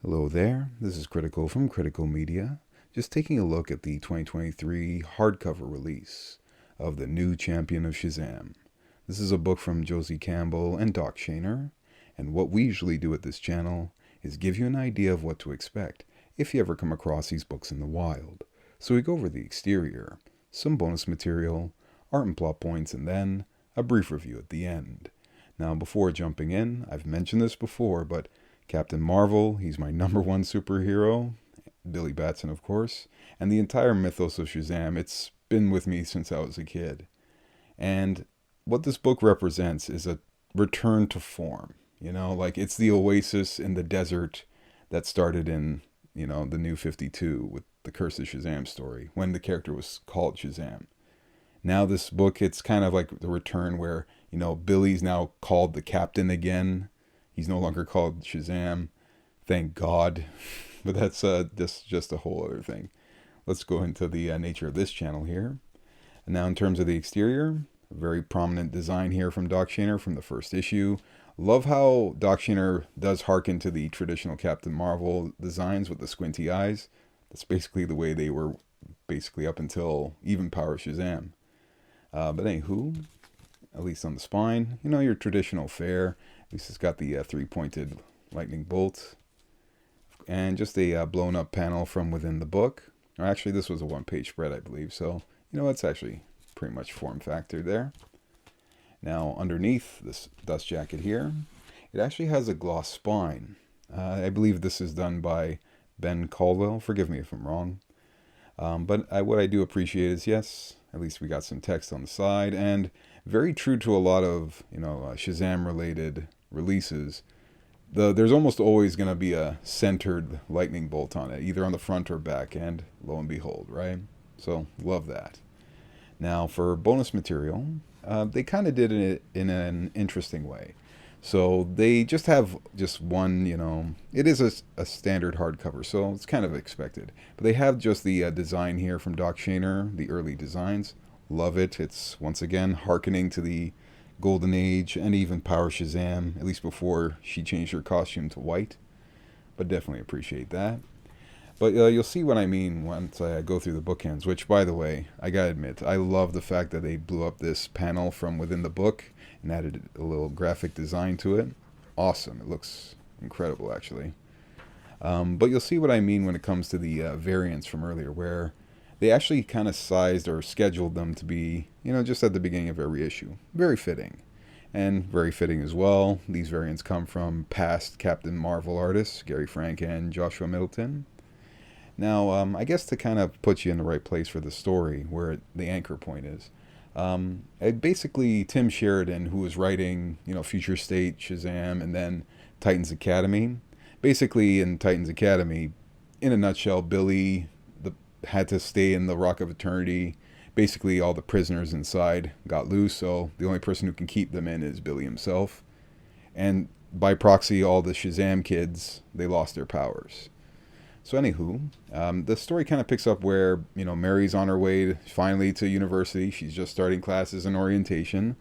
Hello there, this is Critical from Critical Media, just taking a look at the 2023 hardcover release of the new Champion of Shazam. This is a book from Josie Campbell and Doc Shaner, and what we usually do at this channel is give you an idea of what to expect if you ever come across these books in the wild. So we go over the exterior, some bonus material, art and plot points, and then a brief review at the end. Now, before jumping in, I've mentioned this before, but Captain Marvel, he's my number one superhero. Billy Batson, of course. And the entire mythos of Shazam, it's been with me since I was a kid. And what this book represents is a return to form. You know, like it's the oasis in the desert that started in, the New 52 with the Curse of Shazam story, when the character was called Shazam. Now this book, it's kind of like the return where, Billy's now called the captain again. He's no longer called Shazam. Thank God. But that's just a whole other thing. Let's go into the nature of this channel here. And now in terms of the exterior, a very prominent design here from Doc Shaner from the first issue. Love how Doc Shaner does harken to the traditional Captain Marvel designs with the squinty eyes. That's basically the way they were basically up until even Power Shazam. But anywho, at least on the spine, your traditional fare. At least it's got the three-pointed lightning bolt. And just a blown up panel from within the book. Or actually, this was a one-page spread, I believe. So, it's actually pretty much form factor there. Now, underneath this dust jacket here, it actually has a gloss spine. I believe this is done by Ben Caldwell. Forgive me if I'm wrong. But what I do appreciate is, yes, at least we got some text on the side. And very true to a lot of, Shazam-related releases, there's almost always going to be a centered lightning bolt on it, either on the front or back, and lo and behold, right? So, love that. Now, for bonus material, they kind of did it in an interesting way. So, they just have just one, it is a standard hardcover, so it's kind of expected. But they have just the design here from Doc Shaner, the early designs. Love it. It's, once again, hearkening to the Golden Age and even Power Shazam, at least before she changed her costume to white. But definitely appreciate that. But you'll see what I mean once I go through the bookends, which, by the way, I gotta admit, I love the fact that they blew up this panel from within the book and added a little graphic design to it. Awesome. It looks incredible, actually. But you'll see what I mean when it comes to the variants from earlier, where they actually kind of sized or scheduled them to be, just at the beginning of every issue. Very fitting. And very fitting as well, these variants come from past Captain Marvel artists, Gary Frank and Joshua Middleton. Now, I guess to kind of put you in the right place for the story, where the anchor point is, basically Tim Sheridan, who was writing, Future State, Shazam, and then Titans Academy. Basically, in Titans Academy, in a nutshell, Billy had to stay in the Rock of Eternity. Basically, all the prisoners inside got loose, so the only person who can keep them in is Billy himself. And by proxy, all the Shazam kids, they lost their powers. So anywho, the story kind of picks up where, Mary's on her way finally to university. She's just starting classes in orientation.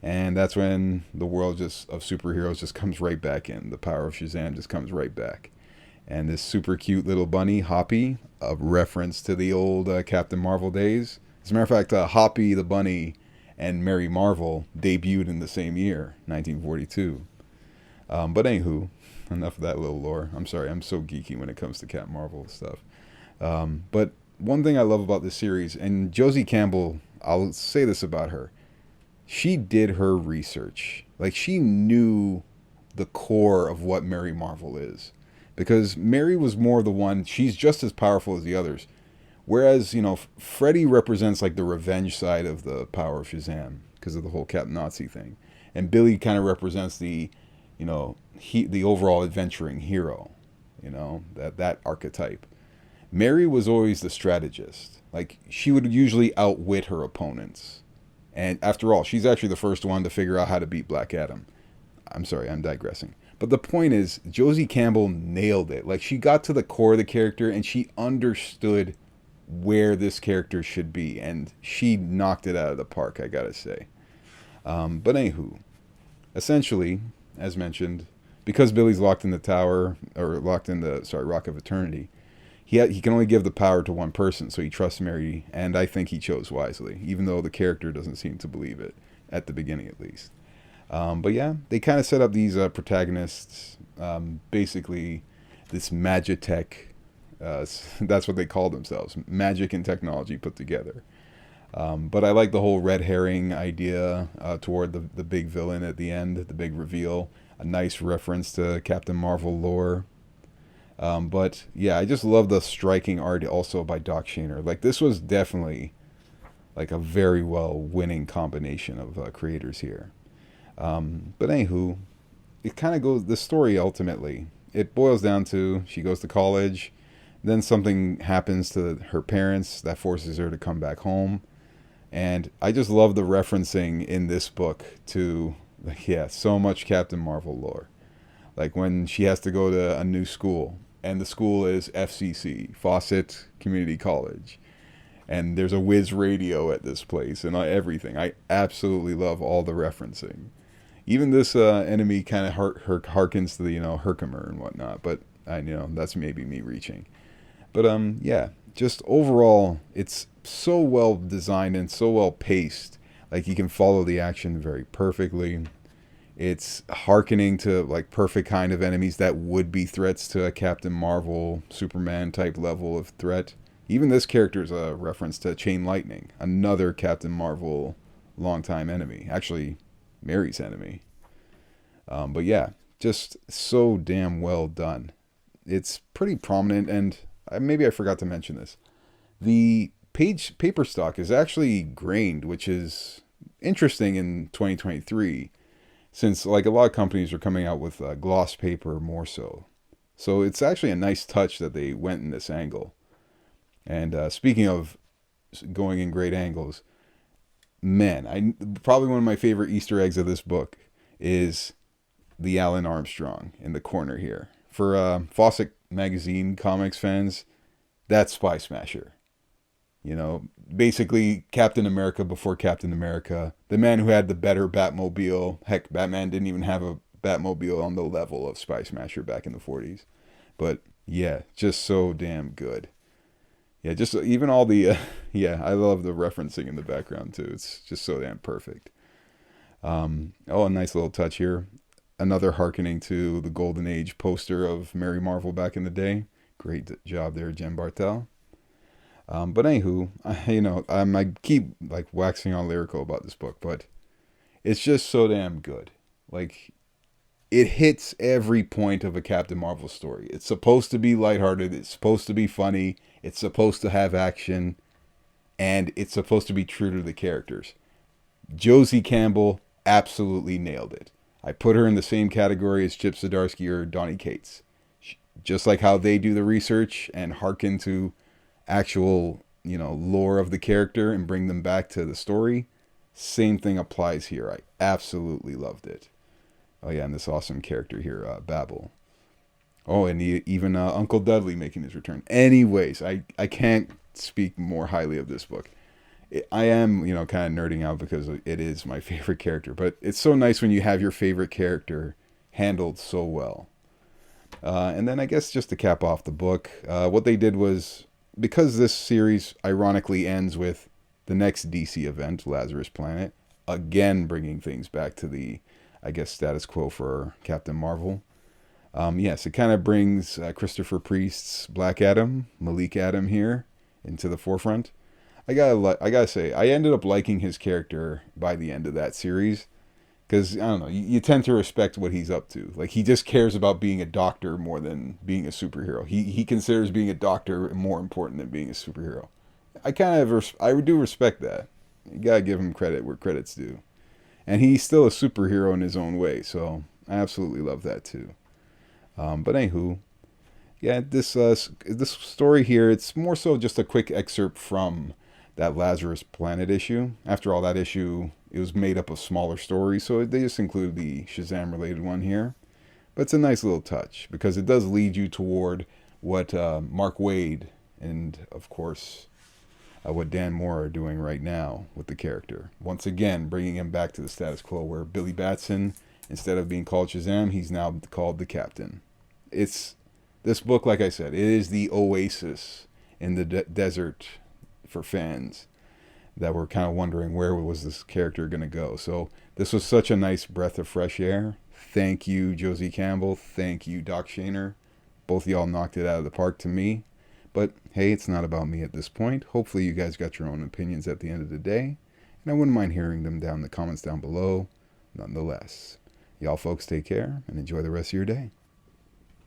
And that's when the world of superheroes just comes right back in. The power of Shazam just comes right back. And this super cute little bunny, Hoppy, a reference to the old Captain Marvel days. As a matter of fact, Hoppy the bunny and Mary Marvel debuted in the same year, 1942. But anywho, enough of that little lore. I'm sorry, I'm so geeky when it comes to Captain Marvel stuff. But one thing I love about this series, and Josie Campbell, I'll say this about her, she did her research. Like, she knew the core of what Mary Marvel is. Because Mary was more the one, she's just as powerful as the others. Whereas, Freddy represents like the revenge side of the power of Shazam because of the whole Captain Nazi thing. And Billy kind of represents the, the overall adventuring hero, that archetype. Mary was always the strategist. Like, she would usually outwit her opponents. And after all, she's actually the first one to figure out how to beat Black Adam. I'm sorry, I'm digressing. But the point is, Josie Campbell nailed it. Like, she got to the core of the character and she understood where this character should be. And she knocked it out of the park, I gotta say. But anywho, essentially, as mentioned, because Billy's locked in the tower, or locked in the, sorry, Rock of Eternity, he can only give the power to one person, so he trusts Mary, and I think he chose wisely, even though the character doesn't seem to believe it, at the beginning at least. But yeah, they kind of set up these protagonists, basically this magitech, that's what they call themselves, magic and technology put together. But I like the whole red herring idea toward the big villain at the end, the big reveal, a nice reference to Captain Marvel lore. But yeah, I just love the striking art also by Doc Shaner. Like, this was definitely like a very well winning combination of creators here. But anywho, it kind of goes, the story ultimately, it boils down to she goes to college, then something happens to her parents that forces her to come back home. And I just love the referencing in this book to, like, yeah, so much Captain Marvel lore. Like when she has to go to a new school, and the school is FCC, Fawcett Community College. And there's a whiz radio at this place and everything. I absolutely love all the referencing. Even this enemy kind of harkens to the, Herkimer and whatnot. But, that's maybe me reaching. But, yeah, just overall, it's so well designed and so well paced. Like, you can follow the action very perfectly. It's hearkening to, like, perfect kind of enemies that would be threats to a Captain Marvel, Superman type level of threat. Even this character is a reference to Chain Lightning, another Captain Marvel longtime enemy. Actually, Mary's enemy. But yeah, just so damn well done. It's pretty prominent, and maybe I forgot to mention this. The paper stock is actually grained, which is interesting in 2023, since like a lot of companies are coming out with gloss paper more so. So it's actually a nice touch that they went in this angle. And speaking of going in great angles, man, probably one of my favorite Easter eggs of this book is the Alan Armstrong in the corner here. For Fawcett Magazine comics fans, that's Spy Smasher. Basically Captain America before Captain America. The man who had the better Batmobile. Heck, Batman didn't even have a Batmobile on the level of Spy Smasher back in the 40s. But yeah, just so damn good. Yeah, just even all the, I love the referencing in the background too. It's just so damn perfect. A nice little touch here. Another hearkening to the Golden Age poster of Mary Marvel back in the day. Great job there, Jen Bartel. But anywho, I keep like waxing on lyrical about this book, but it's just so damn good. Like, it hits every point of a Captain Marvel story. It's supposed to be lighthearted. It's supposed to be funny. It's supposed to have action. And it's supposed to be true to the characters. Josie Campbell absolutely nailed it. I put her in the same category as Chip Zdarsky or Donny Cates. Just like how they do the research and hearken to actual, lore of the character and bring them back to the story. Same thing applies here. I absolutely loved it. Oh yeah, and this awesome character here, Babel. Oh, and even Uncle Dudley making his return. Anyways, I can't speak more highly of this book. I am, kind of nerding out because it is my favorite character. But it's so nice when you have your favorite character handled so well. And then I guess just to cap off the book, what they did was, because this series ironically ends with the next DC event, Lazarus Planet, again bringing things back to the, I guess, status quo for Captain Marvel. Yes, it kind of brings Christopher Priest's Black Adam, Malik Adam here, into the forefront. I gotta say, I ended up liking his character by the end of that series, because, I don't know, you tend to respect what he's up to. Like, he just cares about being a doctor more than being a superhero. He considers being a doctor more important than being a superhero. I do respect that. You gotta give him credit where credit's due. And he's still a superhero in his own way, so I absolutely love that too. But anywho, yeah, this story here, it's more so just a quick excerpt from that Lazarus Planet issue. After all, that issue, it was made up of smaller stories, so they just included the Shazam related one here. But it's a nice little touch, because it does lead you toward what Mark Waid and, of course, what Dan Moore are doing right now with the character. Once again, bringing him back to the status quo where Billy Batson Instead of being called Shazam, he's now called the Captain. This book, like I said, it is the oasis in the desert for fans that were kind of wondering where was this character going to go. So this was such a nice breath of fresh air. Thank you, Josie Campbell. Thank you, Doc Shaner. Both of y'all knocked it out of the park to me. But hey, it's not about me at this point. Hopefully you guys got your own opinions at the end of the day, and I wouldn't mind hearing them down in the comments down below nonetheless. Y'all folks take care and enjoy the rest of your day.